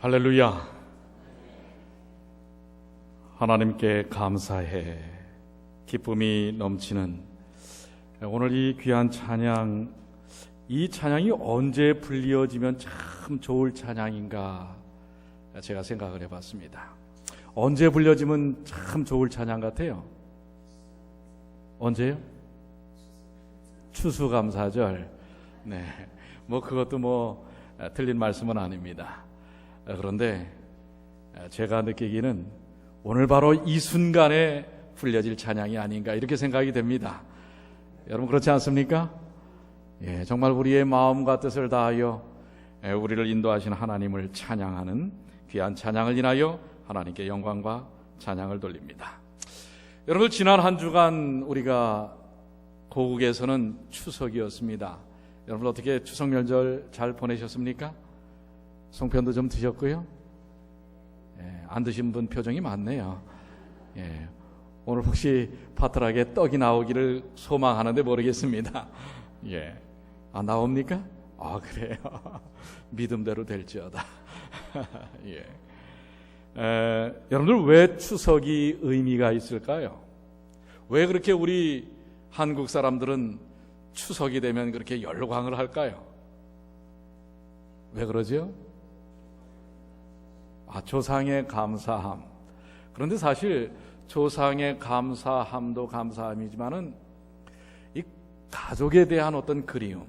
할렐루야. 하나님께 감사해 기쁨이 넘치는 오늘 이 귀한 찬양, 이 찬양이 언제 불리어지면 참 좋을 찬양인가 제가 생각을 해봤습니다. 언제 불려지면 참 좋을 찬양 같아요? 언제요? 추수감사절. 네, 그것도 틀린 말씀은 아닙니다. 그런데 제가 느끼기는 오늘 바로 이 순간에 불려질 찬양이 아닌가 이렇게 생각이 됩니다. 여러분 그렇지 않습니까? 예, 정말 우리의 마음과 뜻을 다하여 우리를 인도하시는 하나님을 찬양하는 귀한 찬양을 인하여 하나님께 영광과 찬양을 돌립니다. 여러분 지난 한 주간 우리가 고국에서는 추석이었습니다. 여러분 어떻게 추석 명절 잘 보내셨습니까? 송편도 좀 드셨고요. 예, 안 드신 분 표정이 많네요. 예, 오늘 혹시 파트락에 떡이 나오기를 소망하는데 모르겠습니다. 예, 나옵니까? 그래요. 믿음대로 될지어다. 예. 여러분들 왜 추석이 의미가 있을까요? 왜 그렇게 우리 한국 사람들은 추석이 되면 그렇게 열광을 할까요? 왜 그러죠? 조상의 감사함. 그런데 사실 조상의 감사함도 감사함이지만은 이 가족에 대한 어떤 그리움,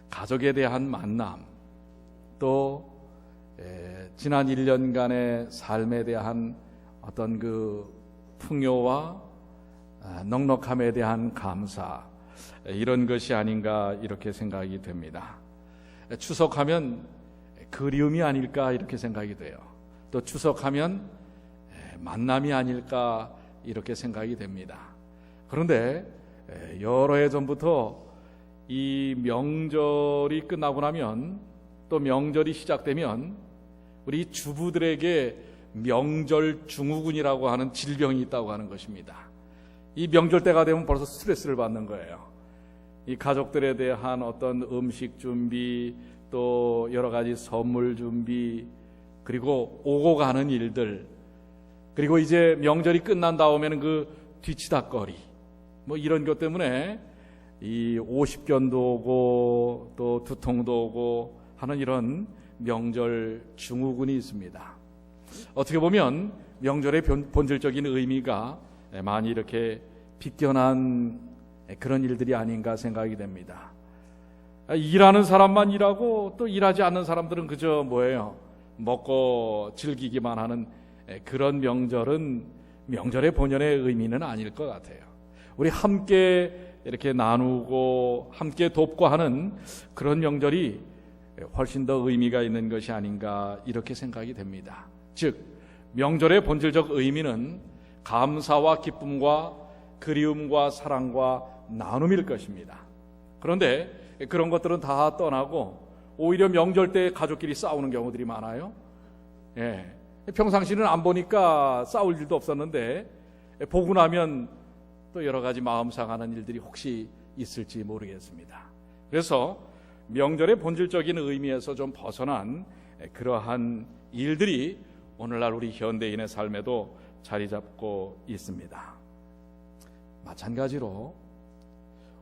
가족에 대한 만남, 또 지난 1년간의 삶에 대한 어떤 그 풍요와 넉넉함에 대한 감사, 이런 것이 아닌가 이렇게 생각이 됩니다. 추석하면 그리움이 아닐까 이렇게 생각이 돼요. 또 추석하면 만남이 아닐까 이렇게 생각이 됩니다. 그런데 여러 해 전부터 이 명절이 끝나고 나면 또 명절이 시작되면 우리 주부들에게 명절 증후군이라고 하는 질병이 있다고 하는 것입니다. 이 명절 때가 되면 벌써 스트레스를 받는 거예요. 이 가족들에 대한 어떤 음식 준비, 또 여러 가지 선물 준비, 그리고 오고 가는 일들, 그리고 이제 명절이 끝난 다음에는 그 뒤치다거리, 이런 것 때문에 이 오십견도 오고 또 두통도 오고 하는 이런 명절 증후군이 있습니다. 어떻게 보면 명절의 본질적인 의미가 많이 이렇게 빗겨난 그런 일들이 아닌가 생각이 됩니다. 일하는 사람만 일하고 또 일하지 않는 사람들은 그저 먹고 즐기기만 하는 그런 명절은 명절의 본연의 의미는 아닐 것 같아요. 우리 함께 이렇게 나누고 함께 돕고 하는 그런 명절이 훨씬 더 의미가 있는 것이 아닌가 이렇게 생각이 됩니다. 즉 명절의 본질적 의미는 감사와 기쁨과 그리움과 사랑과 나눔일 것입니다. 그런데 그런 것들은 다 떠나고 오히려 명절 때 가족끼리 싸우는 경우들이 많아요. 예. 평상시는 안 보니까 싸울 일도 없었는데 보고 나면 또 여러 가지 마음 상하는 일들이 혹시 있을지 모르겠습니다. 그래서 명절의 본질적인 의미에서 좀 벗어난 그러한 일들이 오늘날 우리 현대인의 삶에도 자리 잡고 있습니다. 마찬가지로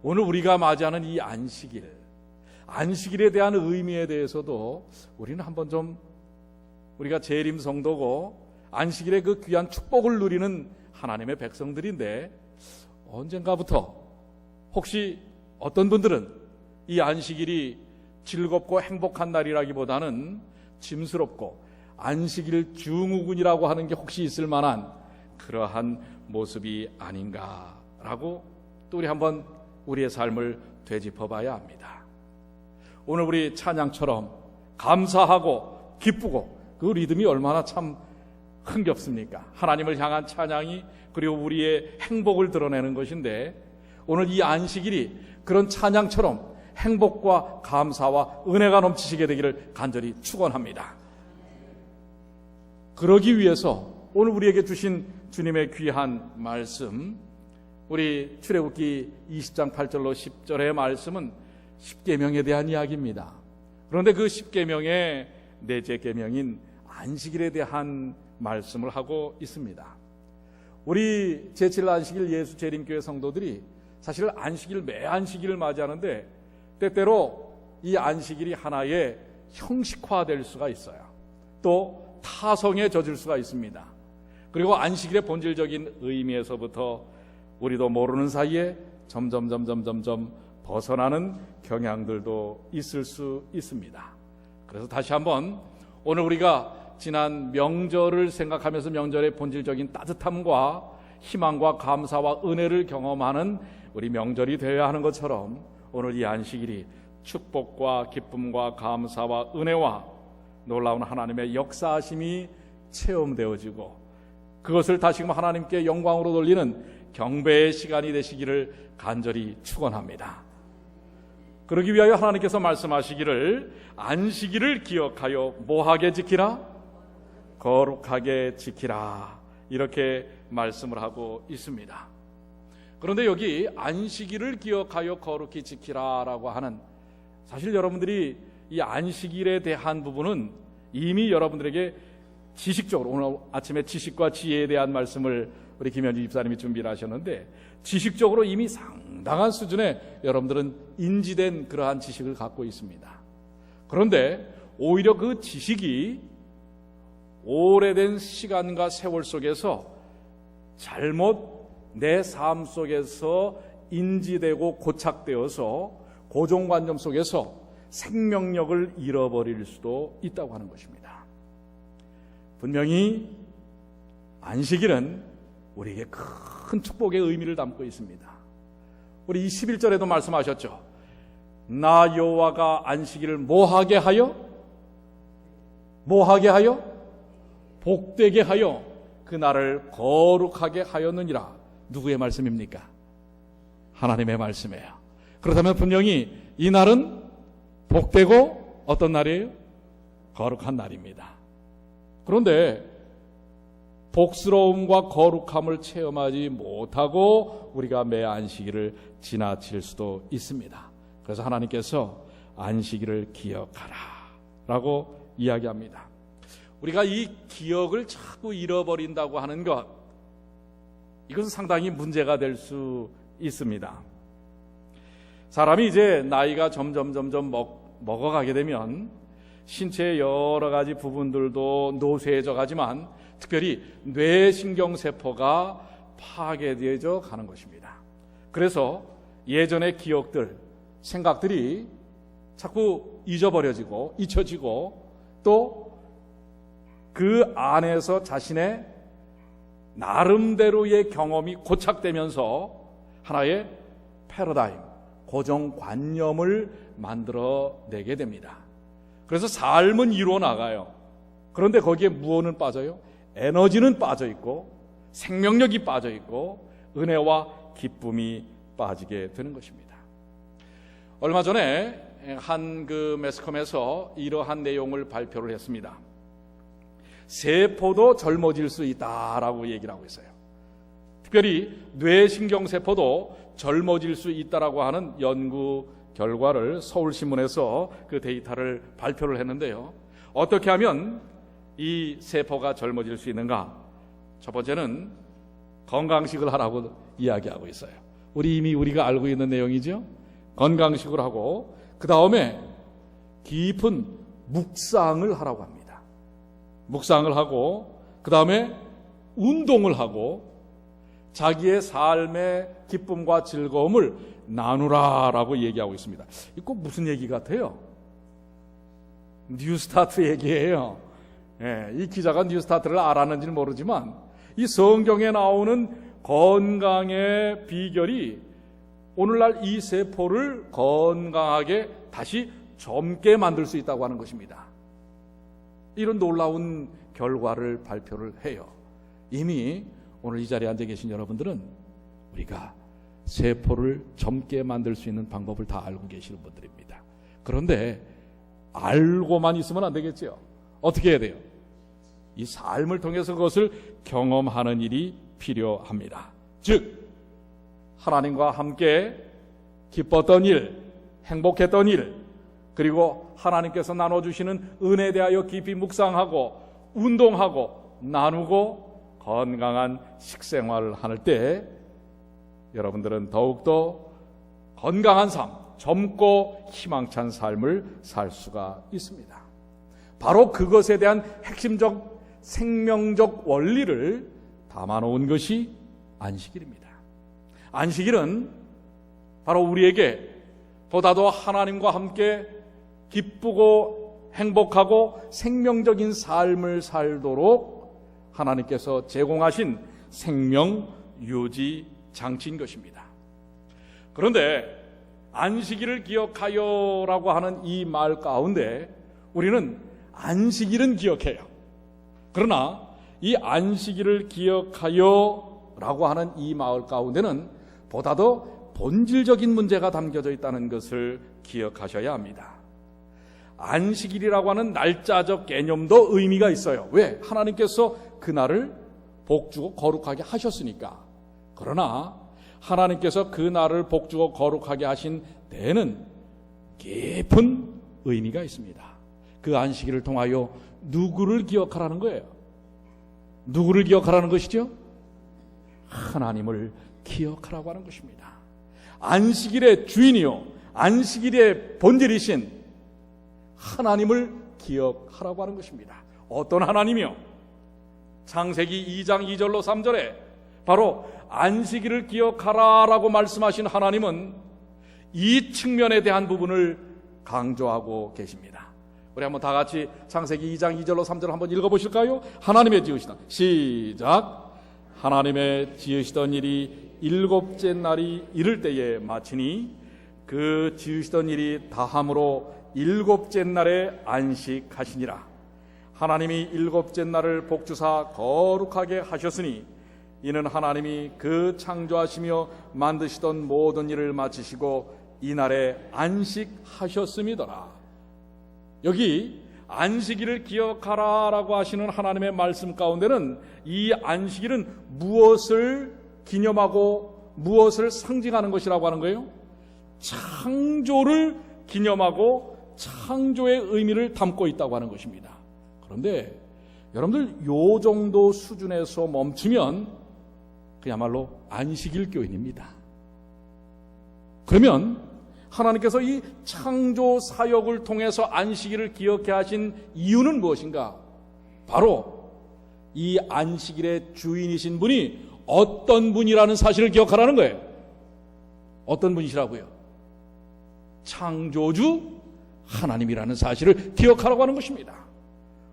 오늘 우리가 맞이하는 이 안식일에 대한 의미에 대해서도 우리는 한번 좀, 우리가 재림 성도고 안식일의 그 귀한 축복을 누리는 하나님의 백성들인데 언젠가부터 혹시 어떤 분들은 이 안식일이 즐겁고 행복한 날이라기보다는 짐스럽고 안식일 증후군이라고 하는 게 혹시 있을 만한 그러한 모습이 아닌가라고 또 우리 한번 우리의 삶을 되짚어 봐야 합니다. 오늘 우리 찬양처럼 감사하고 기쁘고 그 리듬이 얼마나 참 흥겹습니까? 하나님을 향한 찬양이 그리고 우리의 행복을 드러내는 것인데 오늘 이 안식일이 그런 찬양처럼 행복과 감사와 은혜가 넘치시게 되기를 간절히 축원합니다. 그러기 위해서 오늘 우리에게 주신 주님의 귀한 말씀, 우리 출애굽기 20장 8절로 10절의 말씀은 십계명에 대한 이야기입니다. 그런데 그 십계명의 넷째 계명인 안식일에 대한 말씀을 하고 있습니다. 우리 제7 안식일 예수 재림교회 성도들이 사실 매 안식일을 맞이하는데 때때로 이 안식일이 하나의 형식화될 수가 있어요. 또 타성에 젖을 수가 있습니다. 그리고 안식일의 본질적인 의미에서부터 우리도 모르는 사이에 점점 벗어나는 경향들도 있을 수 있습니다. 그래서 다시 한번 오늘 우리가 지난 명절을 생각하면서 명절의 본질적인 따뜻함과 희망과 감사와 은혜를 경험하는 우리 명절이 되어야 하는 것처럼 오늘 이 안식일이 축복과 기쁨과 감사와 은혜와 놀라운 하나님의 역사하심이 체험되어지고 그것을 다시금 하나님께 영광으로 돌리는 경배의 시간이 되시기를 간절히 축원합니다. 그러기 위하여 하나님께서 말씀하시기를 안식일을 기억하여 뭐하게 지키라? 거룩하게 지키라, 이렇게 말씀을 하고 있습니다. 그런데 여기 안식일을 기억하여 거룩히 지키라라고 하는, 사실 여러분들이 이 안식일에 대한 부분은 이미 여러분들에게 지식적으로, 오늘 아침에 지식과 지혜에 대한 말씀을 우리 김현주 집사님이 준비를 하셨는데 지식적으로 이미 상당한 수준의 여러분들은 인지된 그러한 지식을 갖고 있습니다. 그런데 오히려 그 지식이 오래된 시간과 세월 속에서 잘못 내 삶 속에서 인지되고 고착되어서 고정관념 속에서 생명력을 잃어버릴 수도 있다고 하는 것입니다. 분명히 안식일은 우리에게 큰 축복의 의미를 담고 있습니다. 우리 21절에도 말씀하셨죠. 나 여호와가 안식일을 뭐하게 하여? 복되게 하여 그날을 거룩하게 하였느니라. 누구의 말씀입니까? 하나님의 말씀이에요. 그렇다면 분명히 이 날은 복되고 어떤 날이에요? 거룩한 날입니다. 그런데 복스러움과 거룩함을 체험하지 못하고 우리가 매 안식일을 지나칠 수도 있습니다. 그래서 하나님께서 안식일을 기억하라 라고 이야기합니다. 우리가 이 기억을 자꾸 잃어버린다고 하는 것, 이것은 상당히 문제가 될 수 있습니다. 사람이 이제 나이가 점점 먹어가게 되면 신체의 여러 가지 부분들도 노쇠해져 가지만 특별히 뇌신경세포가 파괴되어져 가는 것입니다. 그래서 예전의 기억들, 생각들이 자꾸 잊어버려지고 잊혀지고 또 그 안에서 자신의 나름대로의 경험이 고착되면서 하나의 패러다임, 고정관념을 만들어내게 됩니다. 그래서 삶은 이루어 나가요. 그런데 거기에 무엇은 빠져요? 에너지는 빠져있고 생명력이 빠져있고 은혜와 기쁨이 빠지게 되는 것입니다. 얼마 전에 한 그 매스컴에서 이러한 내용을 발표를 했습니다. 세포도 젊어질 수 있다라고 얘기를 하고 있어요. 특별히 뇌신경세포도 젊어질 수 있다라고 하는 연구 결과를 서울신문에서 그 데이터를 발표를 했는데요. 어떻게 하면 이 세포가 젊어질 수 있는가? 첫 번째는 건강식을 하라고 이야기하고 있어요. 이미 우리가 알고 있는 내용이죠. 건강식을 하고 그 다음에 깊은 묵상을 하라고 합니다. 묵상을 하고 그 다음에 운동을 하고 자기의 삶의 기쁨과 즐거움을 나누라라고 얘기하고 있습니다. 이거 무슨 얘기 같아요? 뉴스타트 얘기예요. 이 기자가 뉴스타트를 알았는지는 모르지만 이 성경에 나오는 건강의 비결이 오늘날 이 세포를 건강하게 다시 젊게 만들 수 있다고 하는 것입니다. 이런 놀라운 결과를 발표를 해요. 이미 오늘 이 자리에 앉아 계신 여러분들은 우리가 세포를 젊게 만들 수 있는 방법을 다 알고 계시는 분들입니다. 그런데 알고만 있으면 안 되겠죠. 어떻게 해야 돼요? 이 삶을 통해서 그것을 경험하는 일이 필요합니다. 즉 하나님과 함께 기뻤던 일, 행복했던 일, 그리고 하나님께서 나눠주시는 은혜에 대하여 깊이 묵상하고 운동하고 나누고 건강한 식생활을 할 때 여러분들은 더욱더 건강한 삶, 젊고 희망찬 삶을 살 수가 있습니다. 바로 그것에 대한 핵심적 생명적 원리를 담아놓은 것이 안식일입니다. 안식일은 바로 우리에게 보다도 하나님과 함께 기쁘고 행복하고 생명적인 삶을 살도록 하나님께서 제공하신 생명 유지 장치인 것입니다. 그런데 안식일을 기억하여라고 하는 이 말 가운데 우리는 안식일은 기억해요. 그러나 이 안식일을 기억하여라고 하는 이 말 가운데는 보다 더 본질적인 문제가 담겨져 있다는 것을 기억하셔야 합니다. 안식일이라고 하는 날짜적 개념도 의미가 있어요. 왜? 하나님께서 그날을 복주고 거룩하게 하셨으니까. 그러나 하나님께서 그날을 복주고 거룩하게 하신 데에는 깊은 의미가 있습니다. 그 안식일을 통하여 누구를 기억하라는 거예요? 누구를 기억하라는 것이죠? 하나님을 기억하라고 하는 것입니다. 안식일의 주인이요, 안식일의 본질이신 하나님을 기억하라고 하는 것입니다. 어떤 하나님이요? 창세기 2장 2절로 3절에 바로 안식일을 기억하라라고 말씀하신 하나님은 이 측면에 대한 부분을 강조하고 계십니다. 우리 한번 다 같이 창세기 2장 2절로 3절 한번 읽어보실까요? 하나님의 지으시던 시작. 하나님의 지으시던 일이 일곱째 날이 이를 때에 마치니 그 지으시던 일이 다함으로 일곱째 날에 안식하시니라. 하나님이 일곱째 날을 복주사 거룩하게 하셨으니 이는 하나님이 그 창조하시며 만드시던 모든 일을 마치시고 이날에 안식하셨음이더라. 여기 안식일을 기억하라라고 하시는 하나님의 말씀 가운데는 이 안식일은 무엇을 기념하고 무엇을 상징하는 것이라고 하는 거예요? 창조를 기념하고 창조의 의미를 담고 있다고 하는 것입니다. 그런데 여러분들 요 정도 수준에서 멈추면 그야말로 안식일 교인입니다. 그러면 하나님께서 이 창조 사역을 통해서 안식일을 기억해 하신 이유는 무엇인가? 바로 이 안식일의 주인이신 분이 어떤 분이라는 사실을 기억하라는 거예요. 어떤 분이시라고요? 창조주 하나님이라는 사실을 기억하라고 하는 것입니다.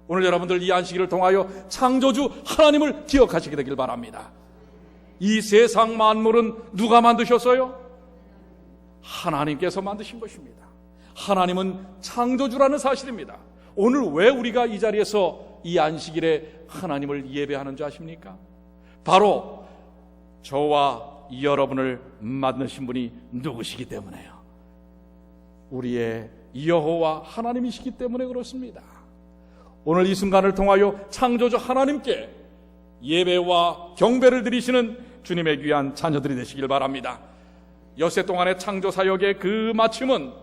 오늘 여러분들 이 안식일을 통하여 창조주 하나님을 기억하시게 되길 바랍니다. 이 세상 만물은 누가 만드셨어요? 하나님께서 만드신 것입니다. 하나님은 창조주라는 사실입니다. 오늘 왜 우리가 이 자리에서 이 안식일에 하나님을 예배하는 줄 아십니까? 바로 저와 여러분을 만드신 분이 누구시기 때문에요. 우리의 여호와 하나님이시기 때문에 그렇습니다. 오늘 이 순간을 통하여 창조주 하나님께 예배와 경배를 드리시는 주님의 귀한 자녀들이 되시길 바랍니다. 엿새 동안의 창조 사역의 그 마침은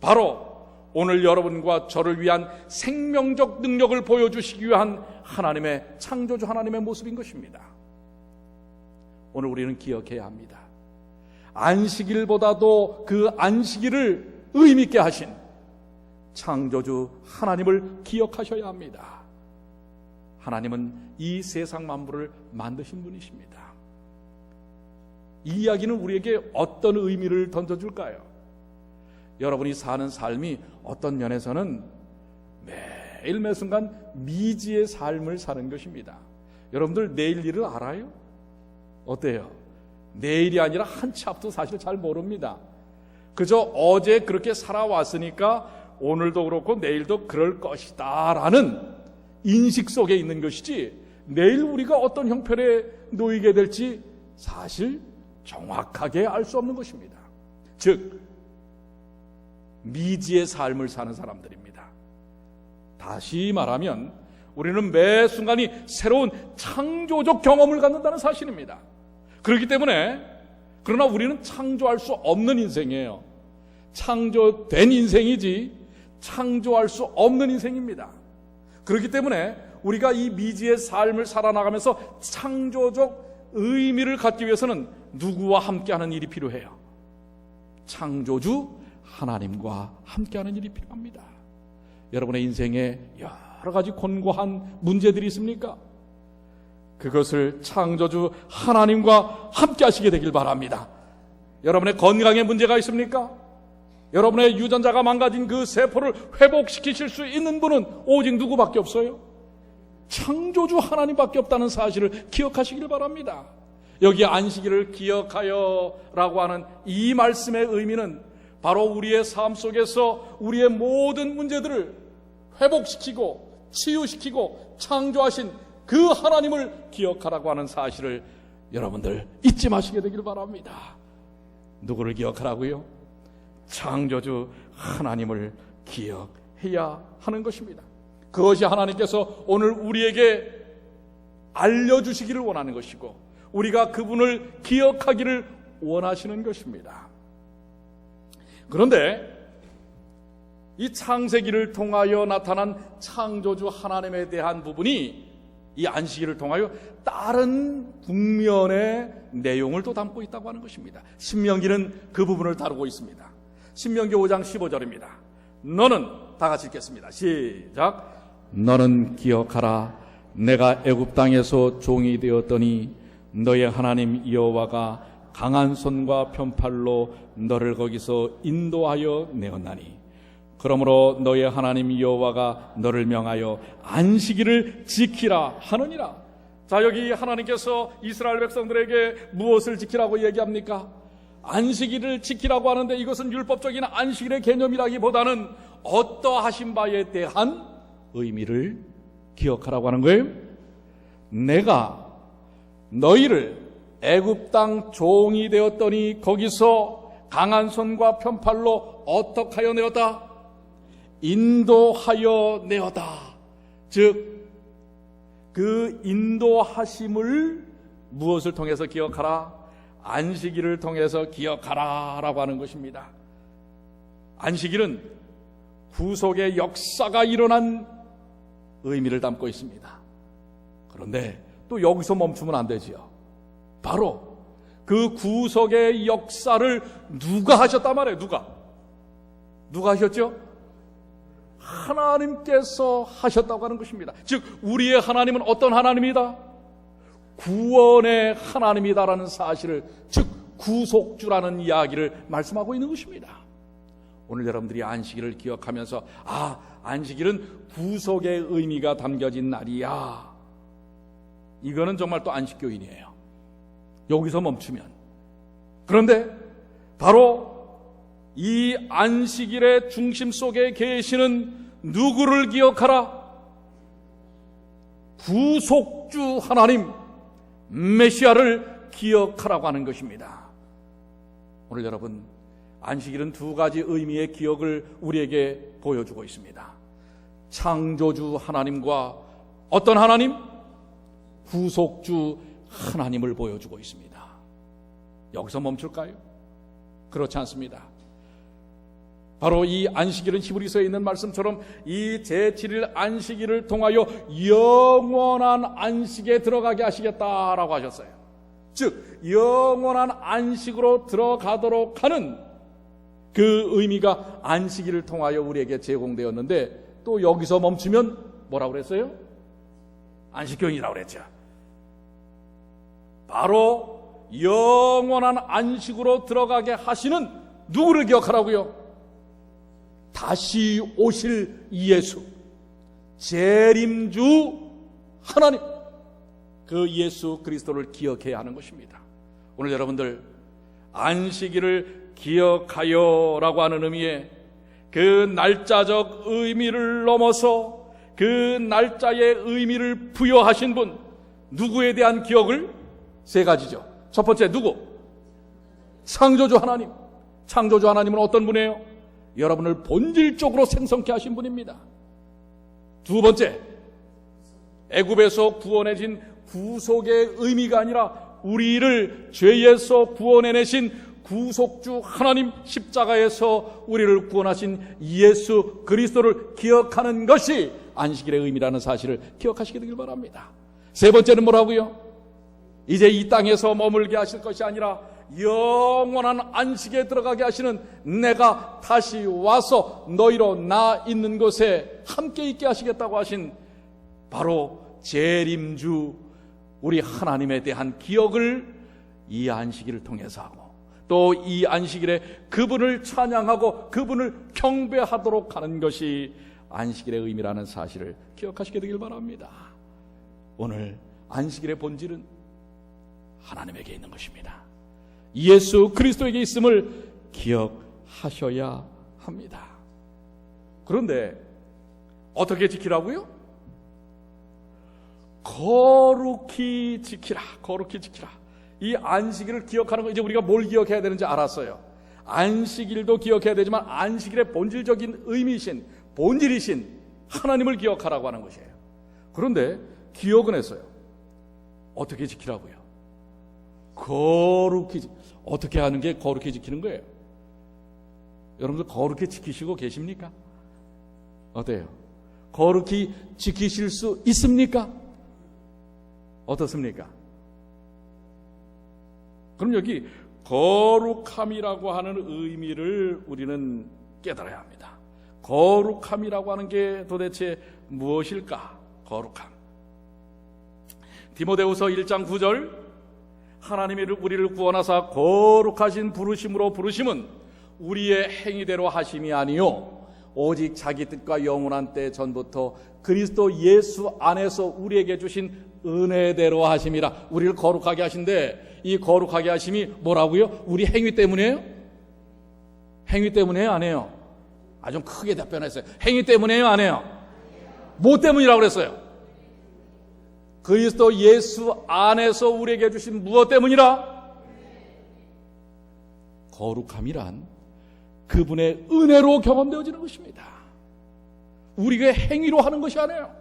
바로 오늘 여러분과 저를 위한 생명적 능력을 보여주시기 위한 하나님의 창조주 하나님의 모습인 것입니다. 오늘 우리는 기억해야 합니다. 안식일보다도 그 안식일을 의미 있게 하신 창조주 하나님을 기억하셔야 합니다. 하나님은 이 세상 만물을 만드신 분이십니다. 이 이야기는 우리에게 어떤 의미를 던져줄까요? 여러분이 사는 삶이 어떤 면에서는 매일 매순간 미지의 삶을 사는 것입니다. 여러분들 내일 일을 알아요? 어때요? 내일이 아니라 한 치 앞도 사실 잘 모릅니다. 그저 어제 그렇게 살아왔으니까 오늘도 그렇고 내일도 그럴 것이다 라는 인식 속에 있는 것이지, 내일 우리가 어떤 형편에 놓이게 될지 사실 정확하게 알 수 없는 것입니다. 즉 미지의 삶을 사는 사람들입니다. 다시 말하면 우리는 매 순간이 새로운 창조적 경험을 갖는다는 사실입니다. 그렇기 때문에, 그러나 우리는 창조할 수 없는 인생이에요. 창조된 인생이지 창조할 수 없는 인생입니다. 그렇기 때문에 우리가 이 미지의 삶을 살아나가면서 창조적 의미를 갖기 위해서는 누구와 함께하는 일이 필요해요? 창조주 하나님과 함께하는 일이 필요합니다. 여러분의 인생에 여러 가지 권고한 문제들이 있습니까? 그것을 창조주 하나님과 함께 하시게 되길 바랍니다. 여러분의 건강에 문제가 있습니까? 여러분의 유전자가 망가진 그 세포를 회복시키실 수 있는 분은 오직 누구밖에 없어요? 창조주 하나님밖에 없다는 사실을 기억하시길 바랍니다. 여기 안식일을 기억하여 라고 하는 이 말씀의 의미는 바로 우리의 삶 속에서 우리의 모든 문제들을 회복시키고 치유시키고 창조하신 그 하나님을 기억하라고 하는 사실을 여러분들 잊지 마시게 되길 바랍니다. 누구를 기억하라고요? 창조주 하나님을 기억해야 하는 것입니다. 그것이 하나님께서 오늘 우리에게 알려주시기를 원하는 것이고 우리가 그분을 기억하기를 원하시는 것입니다. 그런데 이 창세기를 통하여 나타난 창조주 하나님에 대한 부분이 이 안식일을 통하여 다른 국면의 내용을 또 담고 있다고 하는 것입니다. 신명기는 그 부분을 다루고 있습니다. 신명기 5장 15절입니다. 너는, 다 같이 읽겠습니다. 시작. 너는 기억하라. 내가 애굽 땅에서 종이 되었더니 너의 하나님 여호와가 강한 손과 편팔로 너를 거기서 인도하여 내었나니 그러므로 너의 하나님 여호와가 너를 명하여 안식일을 지키라 하느니라. 자, 여기 하나님께서 이스라엘 백성들에게 무엇을 지키라고 얘기합니까? 안식일을 지키라고 하는데 이것은 율법적인 안식일의 개념이라기보다는 어떠하신 바에 대한 의미를 기억하라고 하는 거예요. 내가 너희를 애굽 땅 종이 되었더니 거기서 강한 손과 편팔로 어떻게 하여 내었다? 인도하여 내었다. 즉, 그 인도하심을 무엇을 통해서 기억하라? 안식일을 통해서 기억하라 라고 하는 것입니다. 안식일은 구속의 역사가 일어난 의미를 담고 있습니다. 그런데 또 여기서 멈추면 안 되지요. 바로 그 구속의 역사를 누가 하셨단 말이에요. 누가 하셨죠? 하나님께서 하셨다고 하는 것입니다. 즉 우리의 하나님은 어떤 하나님이다? 구원의 하나님이다라는 사실을, 즉 구속주라는 이야기를 말씀하고 있는 것입니다. 오늘 여러분들이 안식일을 기억하면서 안식일은 구속의 의미가 담겨진 날이야, 이거는 정말 또 안식교인이에요. 여기서 멈추면. 그런데 바로 이 안식일의 중심 속에 계시는 누구를 기억하라? 구속주 하나님, 메시아를 기억하라고 하는 것입니다. 오늘 여러분, 안식일은 두 가지 의미의 기억을 우리에게 보여주고 있습니다. 창조주 하나님과 어떤 하나님? 구속주 하나님을 보여주고 있습니다. 여기서 멈출까요? 그렇지 않습니다. 바로 이 안식일은 히브리서에 있는 말씀처럼 이 제7일 안식일을 통하여 영원한 안식에 들어가게 하시겠다라고 하셨어요. 즉 영원한 안식으로 들어가도록 하는 그 의미가 안식일을 통하여 우리에게 제공되었는데, 또 여기서 멈추면 뭐라고 그랬어요? 안식교인이라고 그랬죠. 바로 영원한 안식으로 들어가게 하시는 누구를 기억하라고요? 다시 오실 예수, 재림주 하나님, 그 예수 그리스도를 기억해야 하는 것입니다. 오늘 여러분들 안식일을 기억하여 라고 하는 의미에 그 날짜적 의미를 넘어서 그 날짜의 의미를 부여하신 분, 누구에 대한 기억을? 세 가지죠. 첫 번째 누구? 창조주 하나님. 창조주 하나님은 어떤 분이에요? 여러분을 본질적으로 생성케 하신 분입니다. 두 번째, 애굽에서 구원해진 구속의 의미가 아니라 우리를 죄에서 구원해내신 구속주 하나님, 십자가에서 우리를 구원하신 예수 그리스도를 기억하는 것이 안식일의 의미라는 사실을 기억하시게 되길 바랍니다. 세 번째는 뭐라고요? 이제 이 땅에서 머물게 하실 것이 아니라 영원한 안식에 들어가게 하시는, 내가 다시 와서 너희로 나 있는 곳에 함께 있게 하시겠다고 하신 바로 재림주 우리 하나님에 대한 기억을 이 안식일을 통해서 하고, 또 이 안식일에 그분을 찬양하고 그분을 경배하도록 하는 것이 안식일의 의미라는 사실을 기억하시게 되길 바랍니다. 오늘 안식일의 본질은 하나님에게 있는 것입니다. 예수 그리스도에게 있음을 기억하셔야 합니다. 그런데 어떻게 지키라고요? 거룩히 지키라. 거룩히 지키라. 이 안식일을 기억하는 거, 이제 우리가 뭘 기억해야 되는지 알았어요. 안식일도 기억해야 되지만 안식일의 본질적인 의미이신, 본질이신 하나님을 기억하라고 하는 것이에요. 그런데 기억은 했어요. 어떻게 지키라고요? 거룩히. 어떻게 하는 게 거룩히 지키는 거예요? 여러분들 거룩히 지키시고 계십니까? 어때요? 거룩히 지키실 수 있습니까? 어떻습니까? 그럼 여기 거룩함이라고 하는 의미를 우리는 깨달아야 합니다. 거룩함이라고 하는 게 도대체 무엇일까? 거룩함. 디모데후서 1장 9절, 하나님이 우리를 구원하사 거룩하신 부르심으로 부르심은 우리의 행위대로 하심이 아니요 오직 자기 뜻과 영원한 때 전부터 그리스도 예수 안에서 우리에게 주신 은혜대로 하심이라. 우리를 거룩하게 하신데, 이 거룩하게 하심이 뭐라고요? 우리 행위 때문이에요? 행위 때문이에요? 안 해요? 좀 크게 답변했어요. 행위 때문이에요? 안 해요? 뭐 때문이라고 그랬어요? 그리스도 예수 안에서 우리에게 주신 무엇 때문이라? 거룩함이란 그분의 은혜로 경험되어지는 것입니다. 우리가 행위로 하는 것이 아니에요.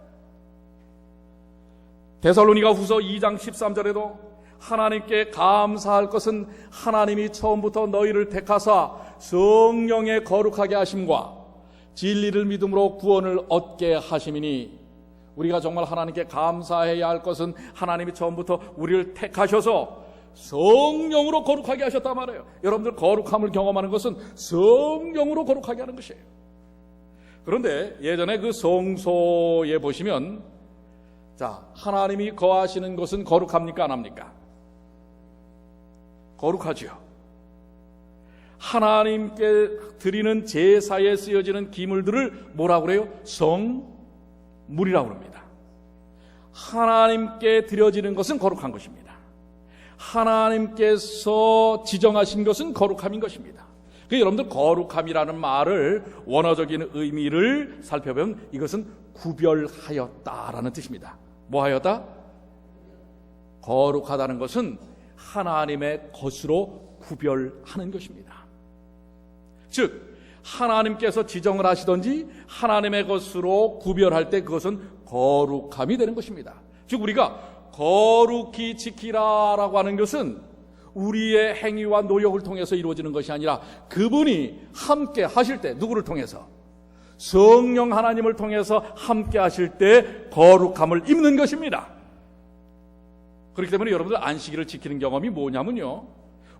데살로니가 후서 2장 13절에도 하나님께 감사할 것은 하나님이 처음부터 너희를 택하사 성령에 거룩하게 하심과 진리를 믿음으로 구원을 얻게 하심이니, 우리가 정말 하나님께 감사해야 할 것은 하나님이 처음부터 우리를 택하셔서 성령으로 거룩하게 하셨단 말이에요. 여러분들 거룩함을 경험하는 것은 성령으로 거룩하게 하는 것이에요. 그런데 예전에 그 성소에 보시면, 자, 하나님이 거하시는 것은 거룩합니까? 안 합니까? 거룩하죠. 하나님께 드리는 제사에 쓰여지는 기물들을 뭐라고 그래요? 성물이라고 합니다. 하나님께 드려지는 것은 거룩한 것입니다. 하나님께서 지정하신 것은 거룩함인 것입니다. 여러분들 거룩함이라는 말을 원어적인 의미를 살펴보면 이것은 구별하였다라는 뜻입니다. 뭐 하였다? 거룩하다는 것은 하나님의 것으로 구별하는 것입니다. 즉 하나님께서 지정을 하시든지 하나님의 것으로 구별할 때 그것은 거룩함이 되는 것입니다. 즉 우리가 거룩히 지키라라고 하는 것은 우리의 행위와 노력을 통해서 이루어지는 것이 아니라 그분이 함께 하실 때, 누구를 통해서? 성령 하나님을 통해서 함께 하실 때 거룩함을 입는 것입니다. 그렇기 때문에 여러분들 안식일을 지키는 경험이 뭐냐면요,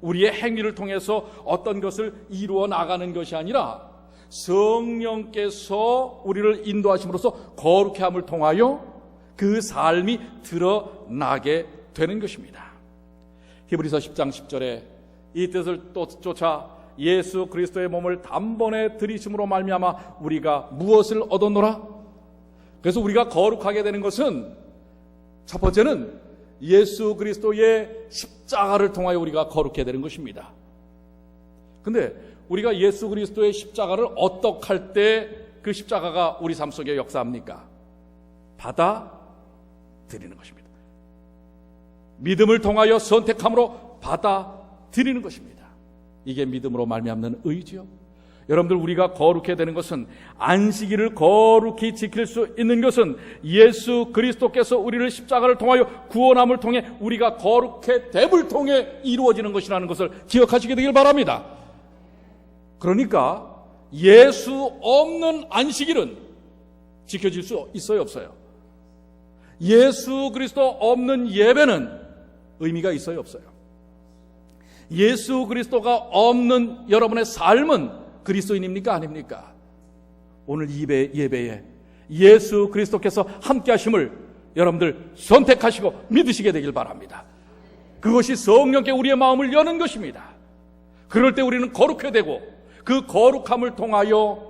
우리의 행위를 통해서 어떤 것을 이루어 나가는 것이 아니라 성령께서 우리를 인도하심으로써 거룩해 함을 통하여 그 삶이 드러나게 되는 것입니다. 히브리서 10장 10절에 이 뜻을 또 쫓아 예수 그리스도의 몸을 단번에 들이심으로 말미암아 우리가 무엇을 얻었노라? 그래서 우리가 거룩하게 되는 것은 첫 번째는 예수 그리스도의 십자가를 통하여 우리가 거룩해 되는 것입니다. 근데 우리가 예수 그리스도의 십자가를 어떻게 할 때 그 십자가가 우리 삶 속에 역사합니까? 받아들이는 것입니다. 믿음을 통하여 선택함으로 받아들이는 것입니다. 이게 믿음으로 말미암는 의지요. 여러분들 우리가 거룩해 되는 것은, 안식일을 거룩히 지킬 수 있는 것은 예수 그리스도께서 우리를 십자가를 통하여 구원함을 통해 우리가 거룩해 됨을 통해 이루어지는 것이라는 것을 기억하시게 되길 바랍니다. 그러니까 예수 없는 안식일은 지켜질 수 있어요, 없어요? 예수 그리스도 없는 예배는 의미가 있어요, 없어요? 예수 그리스도가 없는 여러분의 삶은 그리스도인입니까, 아닙니까? 오늘 예배에 예수 그리스도께서 함께 하심을 여러분들 선택하시고 믿으시게 되길 바랍니다. 그것이 성령께 우리의 마음을 여는 것입니다. 그럴 때 우리는 거룩해 되고 그 거룩함을 통하여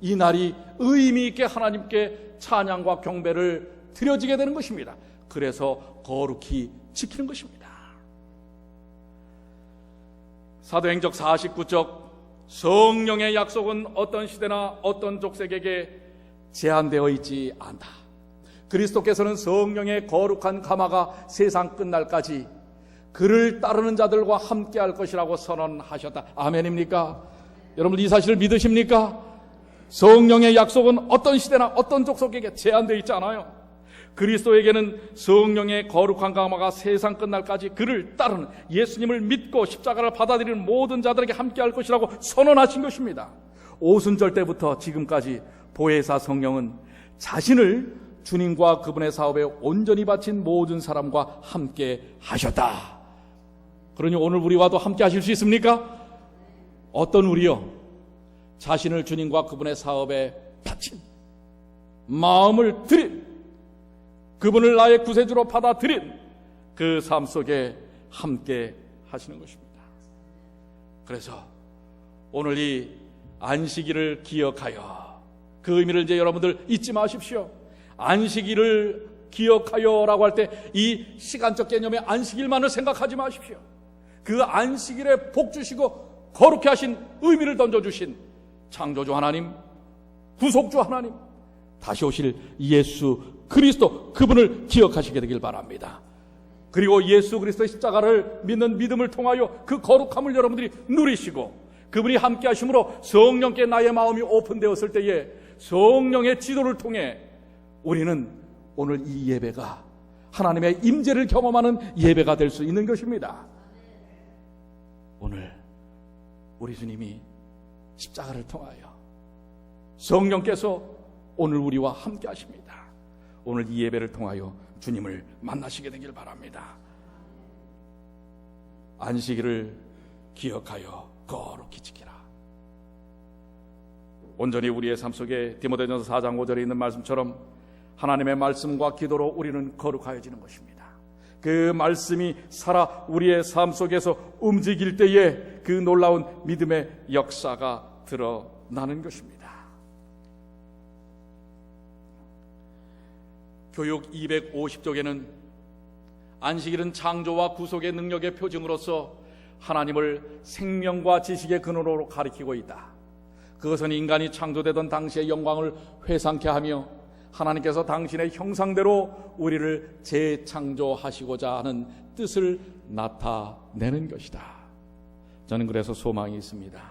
이 날이 의미 있게 하나님께 찬양과 경배를 드려지게 되는 것입니다. 그래서 거룩히 지키는 것입니다. 사도행적 49쪽 성령의 약속은 어떤 시대나 어떤 족속에게 제한되어 있지 않다. 그리스도께서는 성령의 거룩한 가마가 세상 끝날까지 그를 따르는 자들과 함께 할 것이라고 선언하셨다. 아멘입니까? 여러분 이 사실을 믿으십니까? 성령의 약속은 어떤 시대나 어떤 족속에게 제한되어 있지 않아요. 그리스도에게는 성령의 거룩한 가마가 세상 끝날까지 그를 따르는 예수님을 믿고 십자가를 받아들이는 모든 자들에게 함께 할 것이라고 선언하신 것입니다. 오순절 때부터 지금까지 보혜사 성령은 자신을 주님과 그분의 사업에 온전히 바친 모든 사람과 함께 하셨다. 그러니 오늘 우리와도 함께 하실 수 있습니까? 어떤 우리요? 자신을 주님과 그분의 사업에 바친 마음을 들인 그분을 나의 구세주로 받아들인 그 삶 속에 함께 하시는 것입니다. 그래서 오늘 이 안식일을 기억하여 그 의미를 이제 여러분들 잊지 마십시오. 안식일을 기억하여라고 할 때 이 시간적 개념의 안식일만을 생각하지 마십시오. 그 안식일에 복 주시고 거룩해 하신 의미를 던져주신 창조주 하나님, 구속주 하나님, 다시 오실 예수 그리스도 그분을 기억하시게 되길 바랍니다. 그리고 예수 그리스도의 십자가를 믿는 믿음을 통하여 그 거룩함을 여러분들이 누리시고 그분이 함께 하심으로 성령께 나의 마음이 오픈되었을 때에 성령의 지도를 통해 우리는 오늘 이 예배가 하나님의 임재를 경험하는 예배가 될 수 있는 것입니다. 오늘 우리 주님이 십자가를 통하여 성령께서 오늘 우리와 함께 하십니다. 오늘 이 예배를 통하여 주님을 만나시게 되길 바랍니다. 안식일을 기억하여 거룩히 지키라. 온전히 우리의 삶 속에 디모데전서 4장 5절에 있는 말씀처럼 하나님의 말씀과 기도로 우리는 거룩하여지는 것입니다. 그 말씀이 살아 우리의 삶 속에서 움직일 때에 그 놀라운 믿음의 역사가 드러나는 것입니다. 교육 250쪽에는 안식일은 창조와 구속의 능력의 표징으로서 하나님을 생명과 지식의 근원으로 가리키고 있다. 그것은 인간이 창조되던 당시의 영광을 회상케 하며 하나님께서 당신의 형상대로 우리를 재창조하시고자 하는 뜻을 나타내는 것이다. 저는 그래서 소망이 있습니다.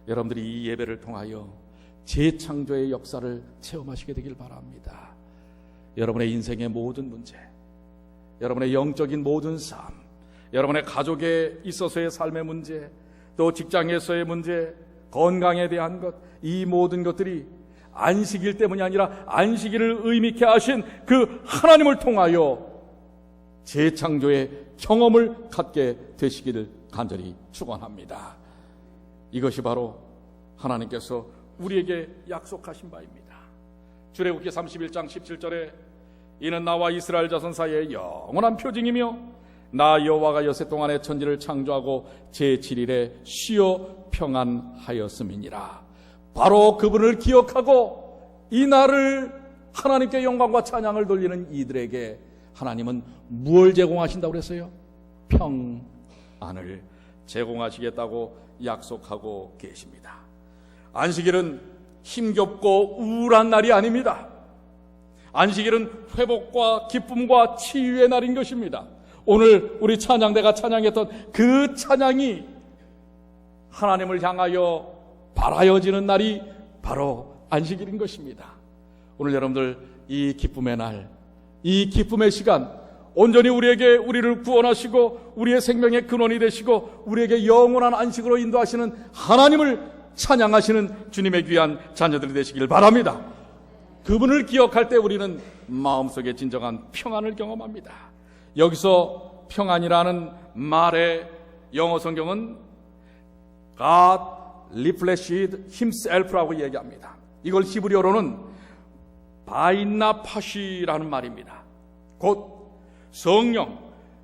여러분들이 이 예배를 통하여 재창조의 역사를 체험하시게 되길 바랍니다. 여러분의 인생의 모든 문제, 여러분의 영적인 모든 삶, 여러분의 가족에 있어서의 삶의 문제, 또 직장에서의 문제, 건강에 대한 것, 이 모든 것들이 안식일 때문이 아니라 안식일을 의미있게 하신 그 하나님을 통하여 재창조의 경험을 갖게 되시기를 간절히 축원합니다. 이것이 바로 하나님께서 우리에게 약속하신 바입니다. 출애굽기 31장 17절에 이는 나와 이스라엘 자손 사이의 영원한 표징이며 나 여호와가 여세 동안의 천지를 창조하고 제7일에 쉬어 평안하였음이니라. 바로 그분을 기억하고 이 날을 하나님께 영광과 찬양을 돌리는 이들에게 하나님은 무엇을 제공하신다고 그랬어요? 평안을 제공하시겠다고 약속하고 계십니다. 안식일은 힘겹고 우울한 날이 아닙니다. 안식일은 회복과 기쁨과 치유의 날인 것입니다. 오늘 우리 찬양대가 찬양했던 그 찬양이 하나님을 향하여 바라여지는 날이 바로 안식일인 것입니다. 오늘 여러분들 이 기쁨의 날, 이 기쁨의 시간 온전히 우리를 구원하시고 우리의 생명의 근원이 되시고 우리에게 영원한 안식으로 인도하시는 하나님을 찬양하시는 주님의 귀한 자녀들이 되시길 바랍니다. 그분을 기억할 때 우리는 마음속에 진정한 평안을 경험합니다. 여기서 평안이라는 말의 영어 성경은 God refreshed himself라고 얘기합니다. 이걸 히브리어로는 바이나파시라는 말입니다. 곧 성령,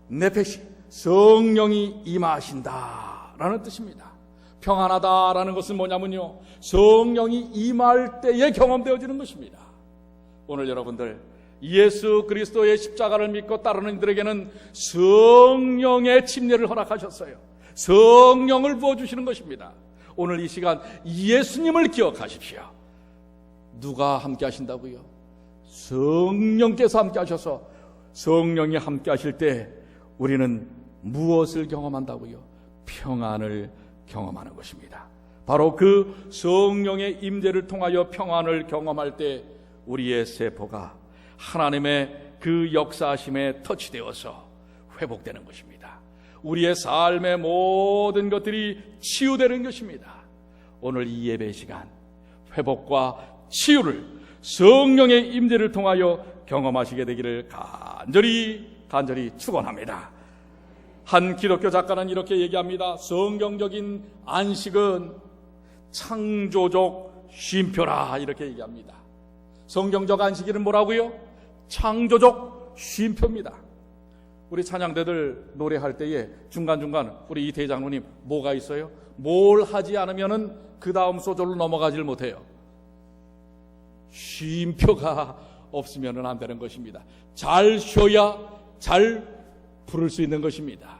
네페시, 성령이 임하신다라는 뜻입니다. 평안하다라는 것은 뭐냐면요, 성령이 임할 때에 경험되어지는 것입니다. 오늘 여러분들 예수 그리스도의 십자가를 믿고 따르는 이들에게는 성령의 침례를 허락하셨어요. 성령을 부어주시는 것입니다. 오늘 이 시간 예수님을 기억하십시오. 누가 함께 하신다고요? 성령께서 함께 하셔서 성령이 함께 하실 때 우리는 무엇을 경험한다고요? 평안을 경험하는 것입니다. 바로 그 성령의 임재를 통하여 평안을 경험할 때 우리의 세포가 하나님의 그 역사하심에 터치되어서 회복되는 것입니다. 우리의 삶의 모든 것들이 치유되는 것입니다. 오늘 이 예배 시간 회복과 치유를 성령의 임재를 통하여 경험하시게 되기를 간절히 축원합니다. 한 기독교 작가는 이렇게 얘기합니다. 성경적인 안식은 창조적 쉼표라, 이렇게 얘기합니다. 성경적 안식일은 뭐라고요? 창조적 쉼표입니다. 우리 찬양대들 노래할 때에 중간중간 우리 이 대장로님 뭐가 있어요? 뭘 하지 않으면은 그 다음 소절로 넘어가질 못해요. 쉼표가 없으면 안 되는 것입니다. 잘 쉬어야 잘 부를 수 있는 것입니다.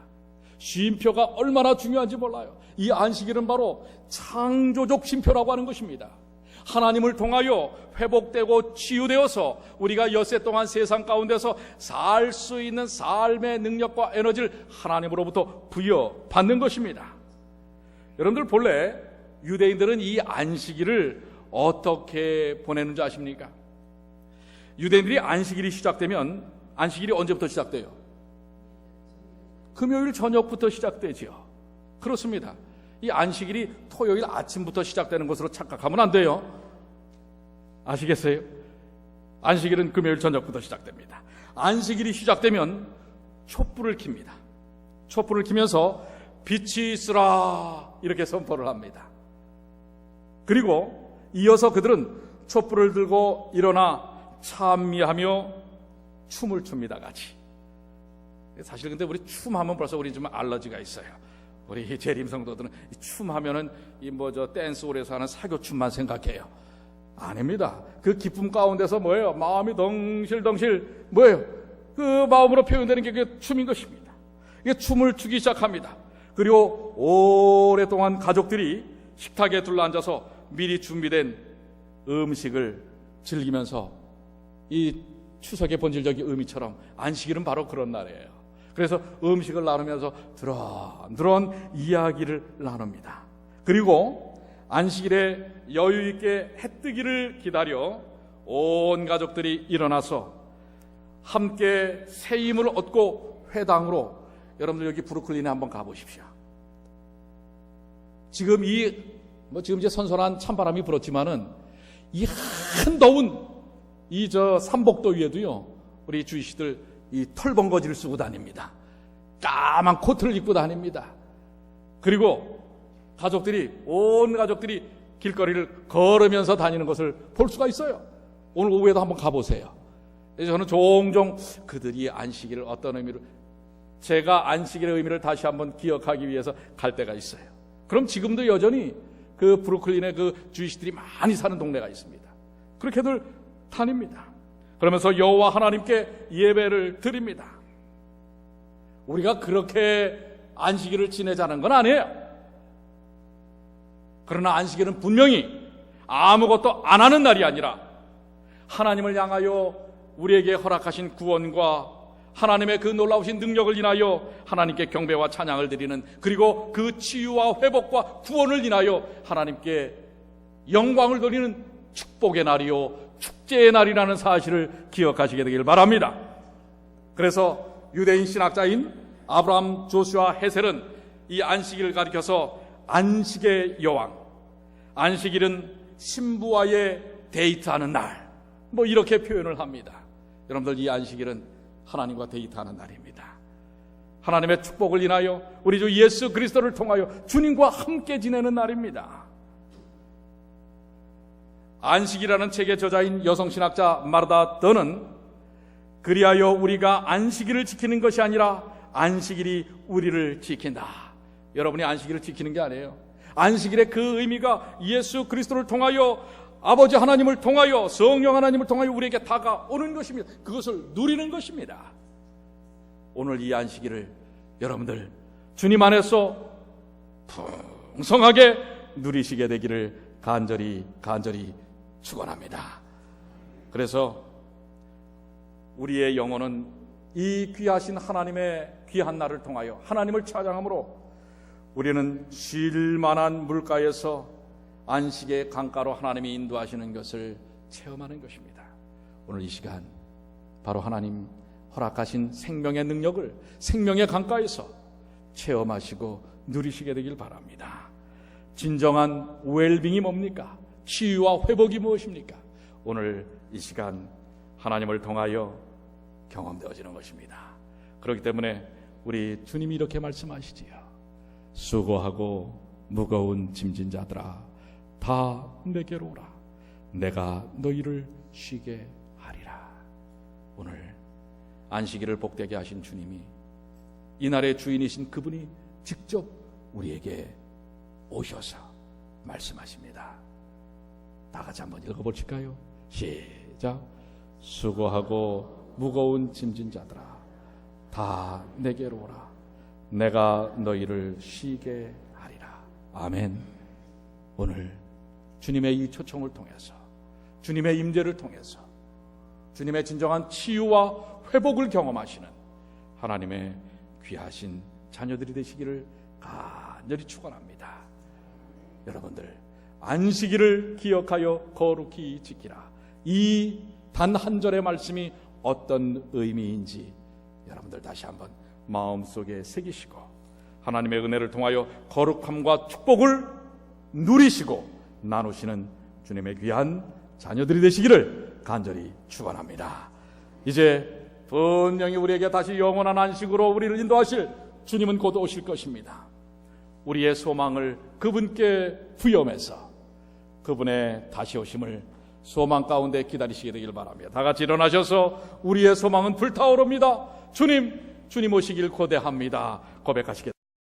쉼표가 얼마나 중요한지 몰라요. 이 안식일은 바로 창조적 쉼표라고 하는 것입니다. 하나님을 통하여 회복되고 치유되어서 우리가 엿새 동안 세상 가운데서 살 수 있는 삶의 능력과 에너지를 하나님으로부터 부여받는 것입니다. 여러분들 본래 유대인들은 이 안식일을 어떻게 보내는지 아십니까? 유대인들이 안식일이 시작되면, 안식일이 언제부터 시작돼요? 금요일 저녁부터 시작되지요. 그렇습니다. 이 안식일이 토요일 아침부터 시작되는 것으로 착각하면 안 돼요. 아시겠어요? 안식일은 금요일 저녁부터 시작됩니다. 안식일이 시작되면 촛불을 킵니다. 촛불을 켜면서 빛이 있으라 이렇게 선포를 합니다. 그리고 이어서 그들은 촛불을 들고 일어나 찬미하며 춤을 춥니다. 같이. 사실 근데 우리 춤하면 벌써 우리 좀 알러지가 있어요. 우리 재림 성도들은 춤하면은 댄스홀에서 하는 사교춤만 생각해요. 아닙니다. 그 기쁨 가운데서 뭐예요? 마음이 덩실덩실 뭐예요? 그 마음으로 표현되는 게 그게 춤인 것입니다. 이게 춤을 추기 시작합니다. 그리고 오랫동안 가족들이 식탁에 둘러앉아서 미리 준비된 음식을 즐기면서 이 추석의 본질적인 의미처럼 안식일은 바로 그런 날이에요. 그래서 음식을 나누면서 드런드런 이야기를 나눕니다. 그리고 안식일에 여유있게 해뜨기를 기다려 온 가족들이 일어나서 함께 새 힘을 얻고 회당으로, 여러분들 여기 브루클린에 한번 가보십시오. 지금 지금 이제 선선한 찬바람이 불었지만은 이 한더운 삼복도 위에도요, 우리 주이시들 이 털벙거지를 쓰고 다닙니다. 까만 코트를 입고 다닙니다. 그리고 온 가족들이 길거리를 걸으면서 다니는 것을 볼 수가 있어요. 오늘 오후에도 한번 가보세요. 저는 종종 그들이 안식일을 어떤 의미로, 제가 안식일의 의미를 다시 한번 기억하기 위해서 갈 때가 있어요. 그럼 지금도 여전히 그 브루클린에 그 주이시들이 많이 사는 동네가 있습니다. 그렇게들 다닙니다. 그러면서 여호와 하나님께 예배를 드립니다. 우리가 그렇게 안식일을 지내자는 건 아니에요. 그러나 안식일은 분명히 아무것도 안 하는 날이 아니라 하나님을 향하여 우리에게 허락하신 구원과 하나님의 그 놀라우신 능력을 인하여 하나님께 경배와 찬양을 드리는, 그리고 그 치유와 회복과 구원을 인하여 하나님께 영광을 돌리는 축복의 날이요 축제의 날이라는 사실을 기억하시게 되길 바랍니다. 그래서 유대인 신학자인 아브라함 조슈아 헤셀은 이 안식일을 가리켜서 안식의 여왕, 안식일은 신부와의 데이트하는 날, 뭐 이렇게 표현을 합니다. 여러분들, 이 안식일은 하나님과 데이트하는 날입니다. 하나님의 축복을 인하여 우리 주 예수 그리스도를 통하여 주님과 함께 지내는 날입니다. 안식이라는 책의 저자인 여성신학자 마르다 더는 그리하여 우리가 안식일을 지키는 것이 아니라 안식일이 우리를 지킨다. 여러분이 안식일을 지키는 게 아니에요. 안식일의 그 의미가 예수 그리스도를 통하여, 아버지 하나님을 통하여, 성령 하나님을 통하여 우리에게 다가오는 것입니다. 그것을 누리는 것입니다. 오늘 이 안식일을 여러분들 주님 안에서 풍성하게 누리시게 되기를 간절히 축원합니다. 그래서 우리의 영혼은 이 귀하신 하나님의 귀한 날을 통하여 하나님을 찬양함으로 우리는 쉴만한 물가에서 안식의 강가로 하나님이 인도하시는 것을 체험하는 것입니다. 오늘 이 시간 바로 하나님 허락하신 생명의 능력을 생명의 강가에서 체험하시고 누리시게 되길 바랍니다. 진정한 웰빙이 뭡니까? 치유와 회복이 무엇입니까? 오늘 이 시간 하나님을 통하여 경험되어지는 것입니다. 그렇기 때문에 우리 주님이 이렇게 말씀하시지요. 수고하고 무거운 짐진 자들아 다 내게로 오라. 내가 너희를 쉬게 하리라. 오늘 안식일을 복되게 하신 주님이, 이날의 주인이신 그분이 직접 우리에게 오셔서 말씀하십니다. 다 같이 한번 읽어보실까요? 시작. 수고하고 무거운 짐진 자들아 다 내게로 오라. 내가 너희를 쉬게 하리라. 아멘. 오늘 주님의 이 초청을 통해서, 주님의 임재를 통해서 주님의 진정한 치유와 회복을 경험하시는 하나님의 귀하신 자녀들이 되시기를 간절히 축원합니다. 여러분들, 안식일을 기억하여 거룩히 지키라. 이 단 한 절의 말씀이 어떤 의미인지 여러분들 다시 한번 마음속에 새기시고 하나님의 은혜를 통하여 거룩함과 축복을 누리시고 나누시는 주님의 귀한 자녀들이 되시기를 간절히 축원합니다. 이제 분명히 우리에게 다시 영원한 안식으로 우리를 인도하실 주님은 곧 오실 것입니다. 우리의 소망을 그분께 부여해서 그분의 다시 오심을 소망 가운데 기다리시게 되길 바랍니다. 다 같이 일어나셔서 우리의 소망은 불타오릅니다. 주님 오시길 고대합니다. 고백하시겠습니다.